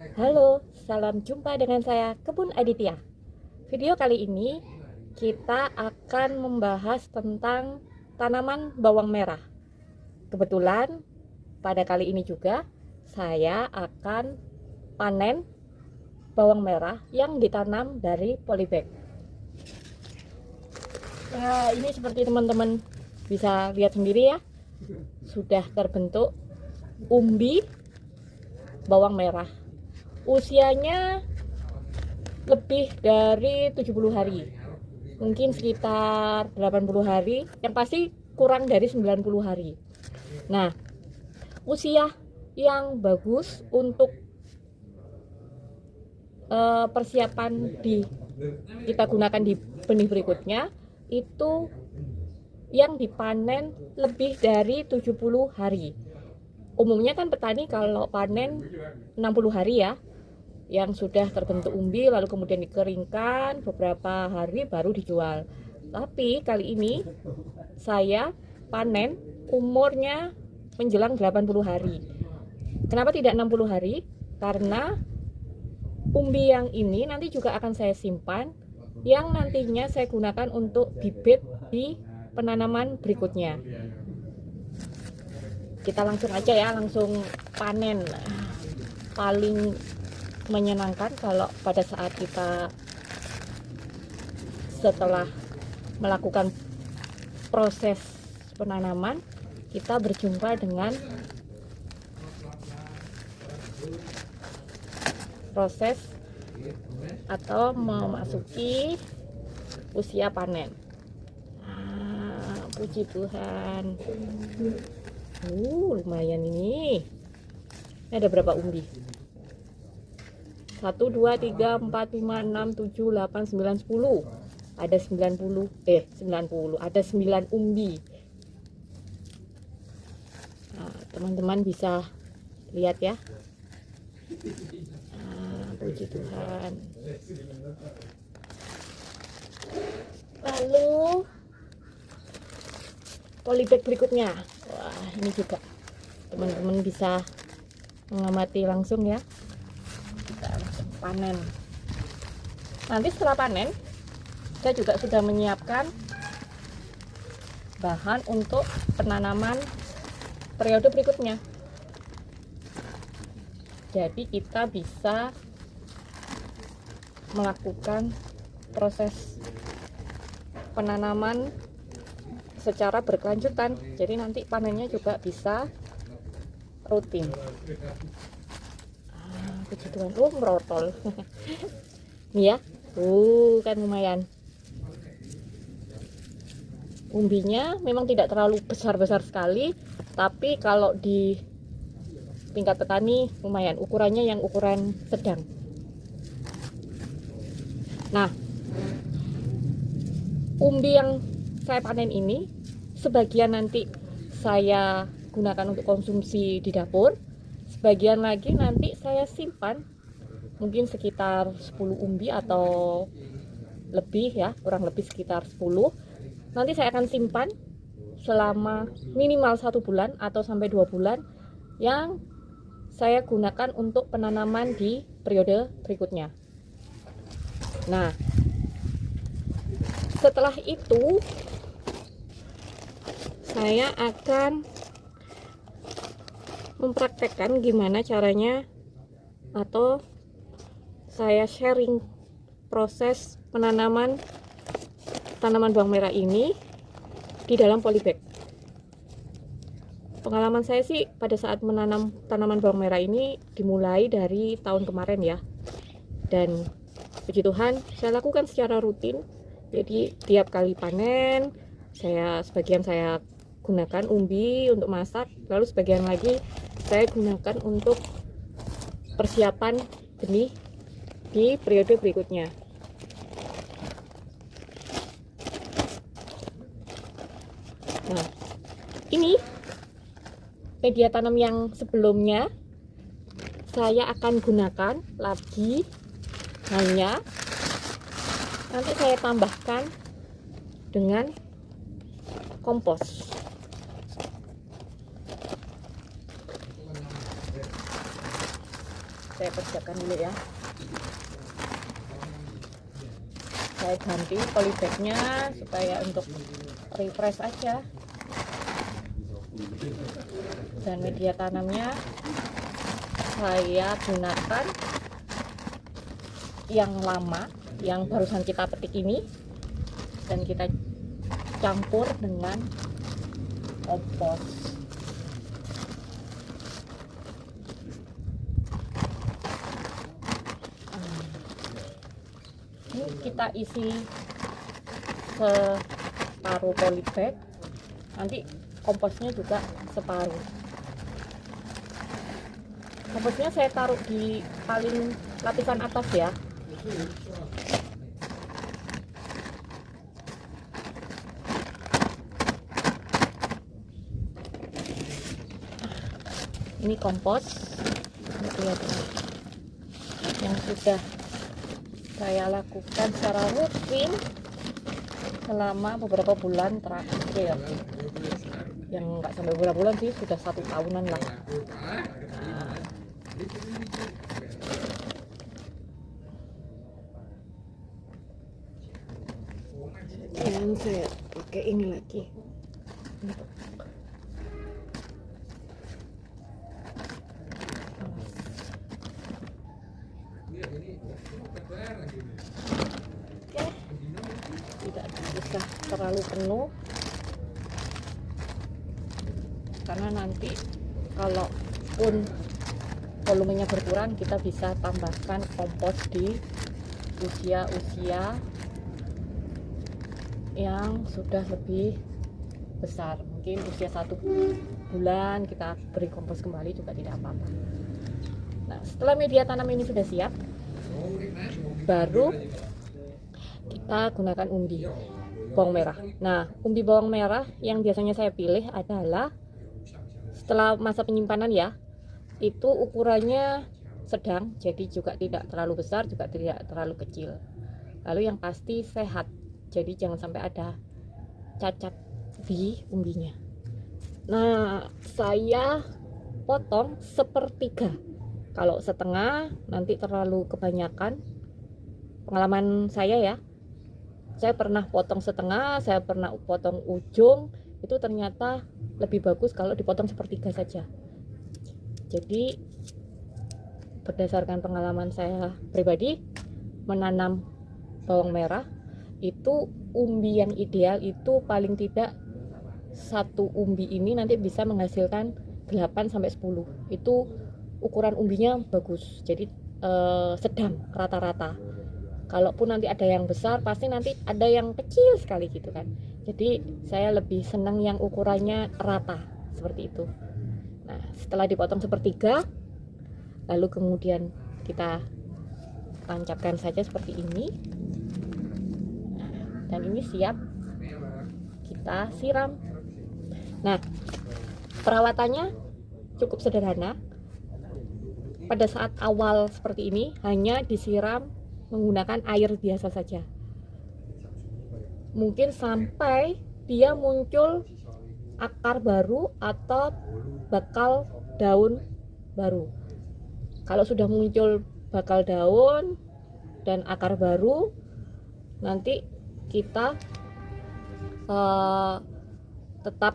Halo, salam jumpa dengan saya Kebun Aditya. Video kali ini kita akan membahas tentang tanaman bawang merah. Kebetulan pada kali ini juga saya akan panen bawang merah yang ditanam dari polybag. Nah, ini seperti teman-teman bisa lihat sendiri ya, sudah terbentuk umbi bawang merah. Usianya lebih dari 70 hari, mungkin sekitar 80 hari, yang pasti kurang dari 90 hari. Nah, usia yang bagus untuk persiapan kita gunakan di benih berikutnya itu yang dipanen lebih dari 70 hari. Umumnya kan petani kalau panen 60 hari ya, yang sudah terbentuk umbi lalu kemudian dikeringkan beberapa hari baru dijual. Tapi kali ini saya panen umurnya menjelang 80 hari. Kenapa tidak 60 hari? Karena umbi yang ini nanti juga akan saya simpan, yang nantinya saya gunakan untuk bibit di penanaman berikutnya. Kita langsung aja ya, langsung panen. Paling menyenangkan kalau pada saat kita setelah melakukan proses penanaman, kita berjumpa dengan proses atau memasuki usia panen. Puji Tuhan. Lumayan ini. Ini ada berapa umbi? 1, 2, 3, 4, 5, 6, 7, 8, 9, 10. Ada 90. Ada 9 umbi. Nah, teman-teman bisa lihat ya. Puji Tuhan. Lalu polybag berikutnya. Wah, ini juga teman-teman bisa mengamati langsung ya. Kita langsung panen. Nanti setelah panen, saya juga sudah menyiapkan bahan untuk penanaman periode berikutnya. Jadi kita bisa melakukan proses penanaman secara berkelanjutan. Jadi nanti panennya juga bisa rutin. Puji Tuhan. Merotol. Nih ya, kan lumayan. Umbinya memang tidak terlalu besar-besar sekali, tapi kalau di tingkat petani lumayan, ukurannya yang ukuran sedang. Nah, umbi yang saya panen ini sebagian nanti saya gunakan untuk konsumsi di dapur, sebagian lagi nanti saya simpan, mungkin sekitar 10 umbi atau lebih ya, kurang lebih sekitar 10. Nanti saya akan simpan selama minimal 1 bulan atau sampai 2 bulan, yang saya gunakan untuk penanaman di periode berikutnya. Nah, setelah itu saya akan mempraktekkan gimana caranya, atau saya sharing proses penanaman tanaman bawang merah ini di dalam polybag. Pengalaman saya sih pada saat menanam tanaman bawang merah ini dimulai dari tahun kemarin ya, dan puji Tuhan saya lakukan secara rutin. Jadi tiap kali panen, sebagian saya gunakan umbi untuk masak, lalu sebagian lagi saya gunakan untuk persiapan benih di periode berikutnya. Nah, ini media tanam yang sebelumnya saya akan gunakan lagi, hanya nanti saya tambahkan dengan kompos. saya kerjakan dulu ya. Saya ganti polybagnya supaya untuk refresh aja, dan media tanamnya saya gunakan yang lama yang barusan kita petik ini, dan kita campur dengan kompos. Ini kita isi separuh polybag, nanti komposnya juga separuh. Komposnya saya taruh di paling lapisan atas ya. Ini kompos, lihat yang sudah saya lakukan secara rutin selama beberapa bulan terakhir, yang nggak sampai beberapa bulan sih, sudah 1 tahunan lah. Dan saya pakai ini lagi untuk tidak bisa terlalu penuh, karena nanti kalaupun volumenya berkurang, kita bisa tambahkan kompos di usia-usia yang sudah lebih besar. Mungkin usia 1 bulan kita beri kompos kembali juga tidak apa-apa. Nah, setelah media tanam ini sudah siap, baru kita gunakan umbi bawang merah. Nah, umbi bawang merah yang biasanya saya pilih adalah setelah masa penyimpanan ya, itu ukurannya sedang, jadi juga tidak terlalu besar, juga tidak terlalu kecil. Lalu yang pasti sehat, jadi jangan sampai ada cacat di umbinya. Nah, saya potong sepertiga. Kalau setengah nanti terlalu kebanyakan. Pengalaman saya ya, saya pernah potong setengah, saya pernah potong ujung, itu ternyata lebih bagus kalau dipotong sepertiga saja. Jadi berdasarkan pengalaman saya pribadi menanam bawang merah, itu umbi yang ideal itu paling tidak satu umbi ini nanti bisa menghasilkan 8-10. Itu ukuran umbinya bagus, jadi sedang rata-rata. Kalaupun nanti ada yang besar, pasti nanti ada yang kecil sekali gitu kan. Jadi saya lebih senang yang ukurannya rata seperti itu. Nah, setelah dipotong sepertiga, lalu kemudian kita tancapkan saja seperti ini. Nah, dan ini siap kita siram. Nah, perawatannya cukup sederhana. Pada saat awal seperti ini hanya disiram menggunakan air biasa saja. Mungkin sampai dia muncul akar baru atau bakal daun baru. Kalau sudah muncul bakal daun dan akar baru, nanti kita tetap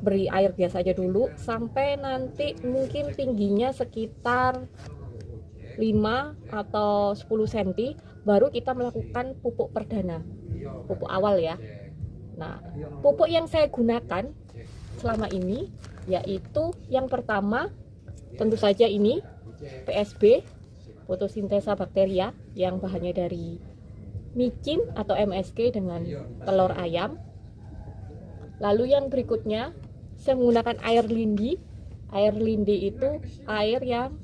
beri air biasa aja dulu sampai nanti mungkin tingginya sekitar 5 atau 10 cm, baru kita melakukan pupuk perdana, pupuk awal ya. Nah, pupuk yang saya gunakan selama ini yaitu yang pertama tentu saja ini PSB, fotosintesa bakteria, yang bahannya dari micin atau MSG dengan telur ayam. Lalu yang berikutnya saya menggunakan air lindi. Air lindi itu air yang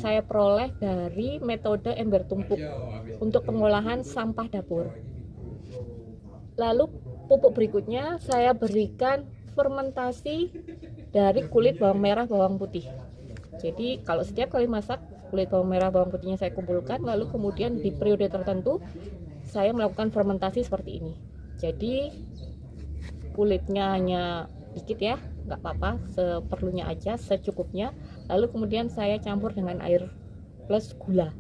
saya peroleh dari metode ember tumpuk untuk pengolahan sampah dapur. Lalu pupuk berikutnya saya berikan fermentasi dari kulit bawang merah bawang putih. Jadi kalau setiap kali masak, kulit bawang merah bawang putihnya saya kumpulkan, lalu kemudian di periode tertentu saya melakukan fermentasi seperti ini. Jadi kulitnya hanya dikit ya, nggak apa-apa, seperlunya aja, secukupnya. Lalu kemudian saya campur dengan air plus gula.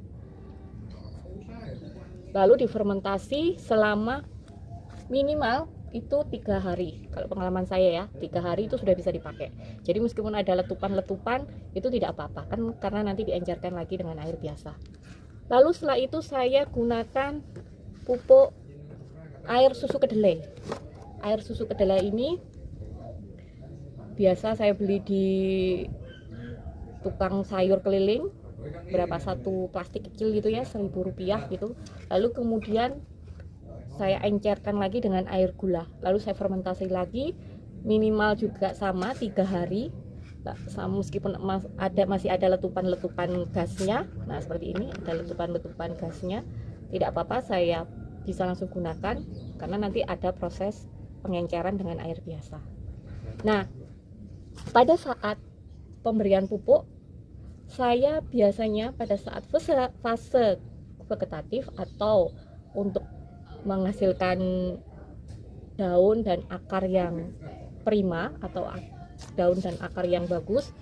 Lalu difermentasi selama minimal itu 3 hari. Kalau pengalaman saya ya, 3 hari itu sudah bisa dipakai. Jadi meskipun ada letupan-letupan itu tidak apa-apa kan, karena nanti diencerkan lagi dengan air biasa. Lalu setelah itu saya gunakan pupuk air susu kedelai. Air susu kedelai ini biasa saya beli di tukang sayur keliling, berapa satu plastik kecil gitu ya, Rp1.000 gitu. Lalu kemudian saya encerkan lagi dengan air gula, lalu saya fermentasi lagi, minimal juga sama 3 hari. Meskipun masih ada letupan-letupan gasnya, nah seperti ini ada letupan-letupan gasnya, tidak apa-apa, saya bisa langsung gunakan karena nanti ada proses pengenceran dengan air biasa. Nah, pada saat pemberian pupuk, saya biasanya pada saat fase vegetatif atau untuk menghasilkan daun dan akar yang prima atau daun dan akar yang bagus,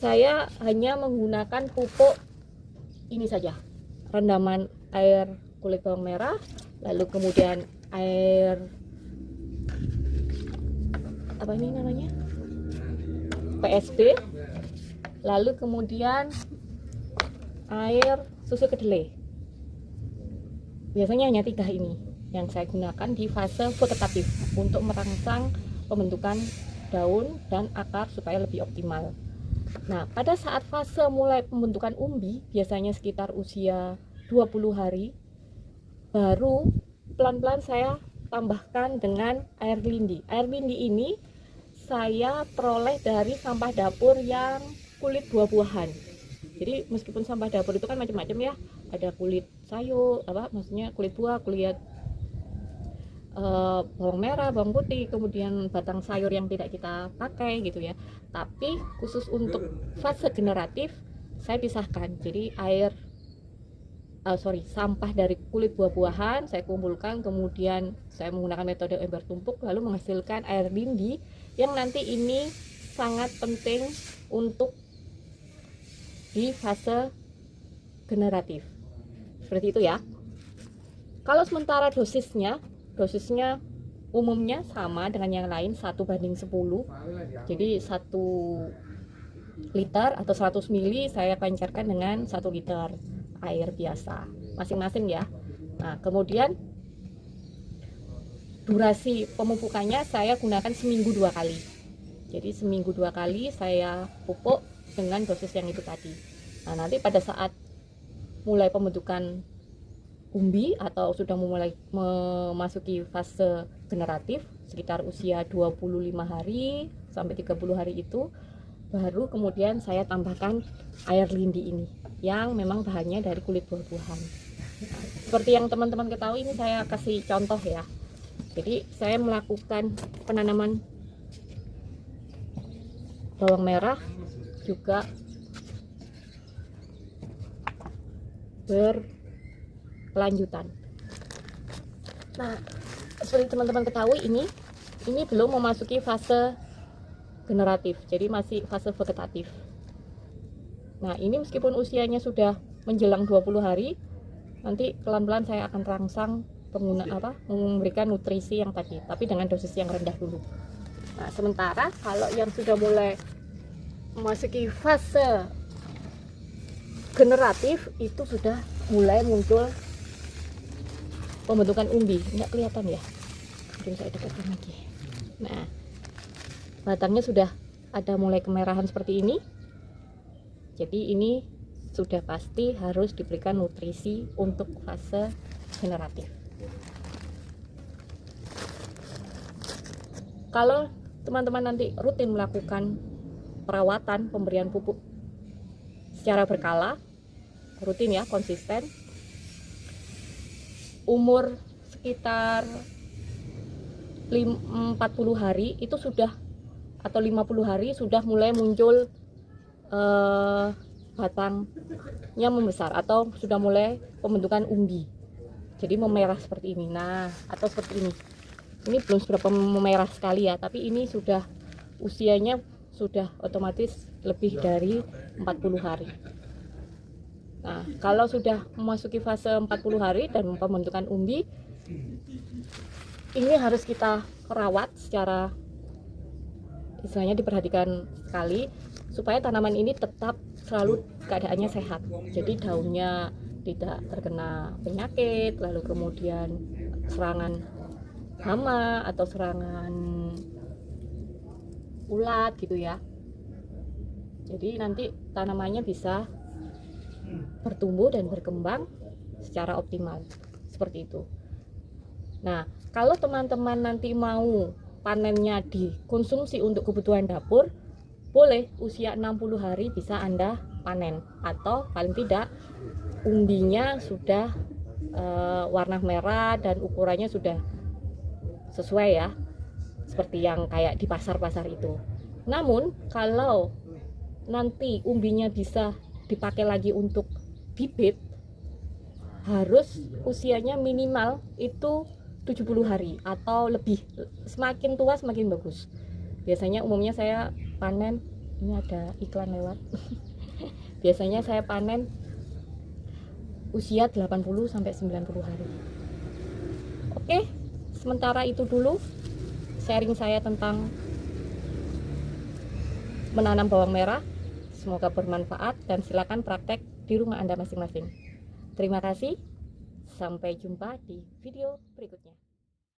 saya hanya menggunakan pupuk ini saja, rendaman air kulit bawang merah, lalu kemudian air apa ini namanya, PSB, lalu kemudian air susu kedelai. Biasanya hanya 3 ini yang saya gunakan di fase vegetatif untuk merangsang pembentukan daun dan akar supaya lebih optimal. Nah, pada saat fase mulai pembentukan umbi, biasanya sekitar usia 20 hari, baru pelan-pelan saya tambahkan dengan air lindi. Air lindi ini saya peroleh dari sampah dapur yang kulit buah-buahan. Jadi meskipun sampah dapur itu kan macam-macam ya, ada kulit sayur, maksudnya kulit buah, kulit bawang merah, bawang putih, kemudian batang sayur yang tidak kita pakai gitu ya. Tapi khusus untuk fase generatif saya pisahkan. Jadi sampah dari kulit buah-buahan saya kumpulkan, kemudian saya menggunakan metode ember tumpuk lalu menghasilkan air lindi yang nanti ini sangat penting untuk di fase generatif. Seperti itu ya. Kalau sementara dosisnya umumnya sama dengan yang lain, 1:10. Jadi 1 liter atau 100 ml saya pancarkan dengan 1 liter air biasa masing-masing ya. Nah, kemudian durasi pemupukannya saya gunakan seminggu 2 kali. Jadi seminggu 2 kali saya pupuk dengan dosis yang itu tadi. Nah, nanti pada saat mulai pembentukan umbi atau sudah mulai memasuki fase generatif sekitar usia 25 hari sampai 30 hari itu, baru kemudian saya tambahkan air lindi ini yang memang bahannya dari kulit buah-buahan. Nah, seperti yang teman-teman ketahui, ini saya kasih contoh ya. Jadi saya melakukan penanaman bawang merah juga berkelanjutan. Nah, seperti teman-teman ketahui, ini belum memasuki fase generatif, jadi masih fase vegetatif. Nah, ini meskipun usianya sudah menjelang 20 hari, nanti pelan-pelan saya akan rangsang memberikan nutrisi yang tadi, tapi dengan dosis yang rendah dulu. Nah, sementara kalau yang sudah mulai memasuki fase generatif itu sudah mulai muncul pembentukan umbi. Nggak kelihatan ya, mungkin saya dekatkan lagi. Nah, batangnya sudah ada mulai kemerahan seperti ini. Jadi ini sudah pasti harus diberikan nutrisi untuk fase generatif. Kalau teman-teman nanti rutin melakukan perawatan pemberian pupuk secara berkala, rutin ya, konsisten, umur sekitar 40 hari itu sudah, atau 50 hari sudah mulai muncul batangnya membesar atau sudah mulai pembentukan umbi, jadi memerah seperti ini. Nah, atau seperti ini belum seberapa memerah sekali ya, tapi ini sudah usianya sudah otomatis lebih dari 40 hari. Nah, kalau sudah memasuki fase 40 hari dan pembentukan umbi, ini harus kita rawat secara istilahnya diperhatikan sekali supaya tanaman ini tetap selalu keadaannya sehat. Jadi daunnya tidak terkena penyakit, lalu kemudian serangan hama atau serangan ulat gitu ya. Jadi nanti tanamannya bisa bertumbuh dan berkembang secara optimal seperti itu. Nah, kalau teman-teman nanti mau panennya dikonsumsi untuk kebutuhan dapur, boleh usia 60 hari bisa Anda panen, atau paling tidak umbinya sudah warna merah dan ukurannya sudah sesuai ya, seperti yang kayak di pasar-pasar itu. Namun kalau nanti umbinya bisa dipakai lagi untuk bibit, harus usianya minimal itu 70 hari atau lebih. Semakin tua semakin bagus. Biasanya umumnya saya panen, ini ada iklan lewat. Biasanya saya panen usia 80 sampai 90 hari. Oke, sementara itu dulu sharing saya tentang menanam bawang merah. Semoga bermanfaat dan silakan praktek di rumah Anda masing-masing. Terima kasih. Sampai jumpa di video berikutnya.